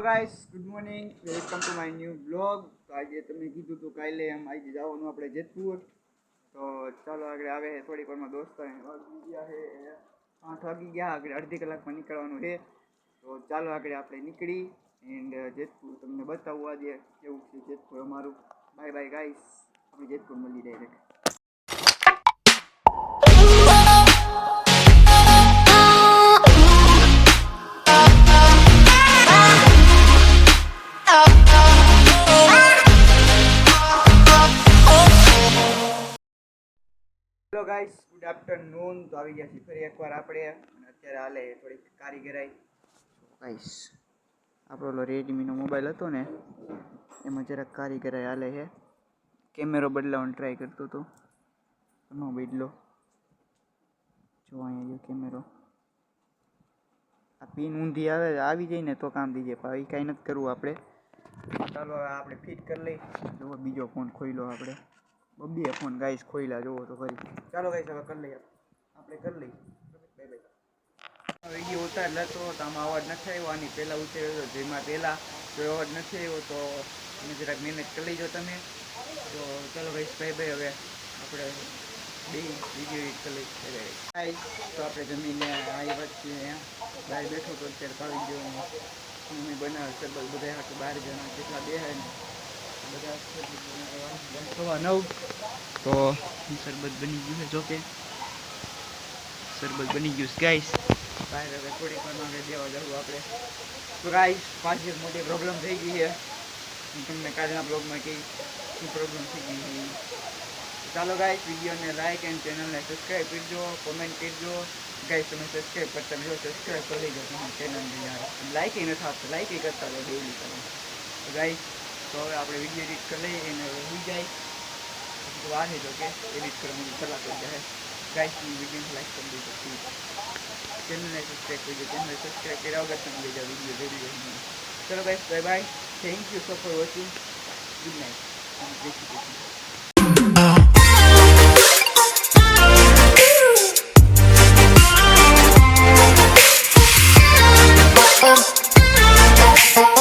Hello guys, good morning, welcome to my new blog. તો આજે તમે કીધું હતું કાલે આજે જવાનું આપણે જેતપુર. તો ચાલો આગળ આવે થોડીક વારમાં દોસ્તો વાગી ગયા છે 8 વાગી ગયા. આગળ અડધી કલાકમાં નીકળવાનું છે. તો ચાલો આગળ આપણે નીકળી એન્ડ જેતપુર તમને બતાવવું આજે કેવું છે જેતપુર અમારું. બાય બાય ગાઈસ, આપણે જેતપુર મળી direct. Hello guys, good afternoon. તો આવી ગયા છીએ ફરી એકવાર આપણે અને અત્યારે હાલે થોડીક કારીગરાઈ. ગાઈસ આપણો રેડમીનો મોબાઈલ હતો ને એમાં જરાક કારીગરાઈ હાલે છે. કેમેરો બદલાવાનો ટ્રાય કરતો હતો, નો બદલો. જો અહીંયા કેમેરો આ પિન ઊંધી આવી જાય ને તો કામ થઈ જાય, પણ એ કાંઈ નથી કરવું આપણે. ચાલો હવે આપણે ફિટ કરી લઈ. જો બીજો ફોન ખોઈલો આપણે, બે ફોન ગાઈસ ખોઈલા જોવો તો ખરી. ચાલો ગાઈસ હવે કરી લઈએ, આપણે કરી લઈએ. વિડીયો ઉતાર લેતો તો આમાં અવાજ નથી આવ્યો, આની પહેલાં ઉતાર્યો હતો જેમાં પહેલાં જો અવાજ નથી આવ્યો તો તમે જરાક મહેનત કરી લેજો તમે. તો ચાલો ગાઈસ ભાઈ ભાઈ હવે આપણે બે વિડીયો એડિટ કરી લઈએ. ગાઈસ તો આપણે જમીને આવ્યા છીએ, બહાર બેઠો તો અત્યારે પાવી ગયો મમ્મી બનાવે સરબત બધા હાથે 12 જણા જેટલા બે હે ને બધા સવા 9. તો શરબત બની ગયું છે, જોકે શરબત બની ગયું છે ગાઈસ. બહાર હવે થોડીક વારમાં દેવા જવું આપણે. તો ગાઈસ પાછી મોટી પ્રોબ્લેમ થઈ ગઈ છે, હું તમને કાલના બ્લોગમાં કહી શું પ્રોબ્લેમ થઈ ગઈ છે. ચાલો ગાઈસ વિડીયોને લાઈક એન્ડ ચેનલને સબસ્ક્રાઈબ કરજો, કોમેન્ટ કરજો. ગાઈસ તમે સબસ્ક્રાઈબ કરતા જો સબસ્ક્રાઈબ કરી લેજો તમારી ચેનલને યાર. લાઈક એ નથી આપતા, લાઈક એ કરતા રહો ડેલી તમે. તો ગાઈસ તો હવે આપણે વિડીયો એડિટ કરી લઈએ અને હોઈ જાય પછી તો વાર છે જો કે એડિટ કરવાનું કલાક જ જાય. ગાઈસની વિડીયોને લાઈક કરી દેજો પ્લીઝ, ચેનલને સબસ્ક્રાઈબ કરજો. ચેનલ સબસ્ક્રાઈબ કર્યા વગર તમે બીજા વિડીયો જોઈ લેજો. ચલો guys bye bye, thank you so for watching, good night.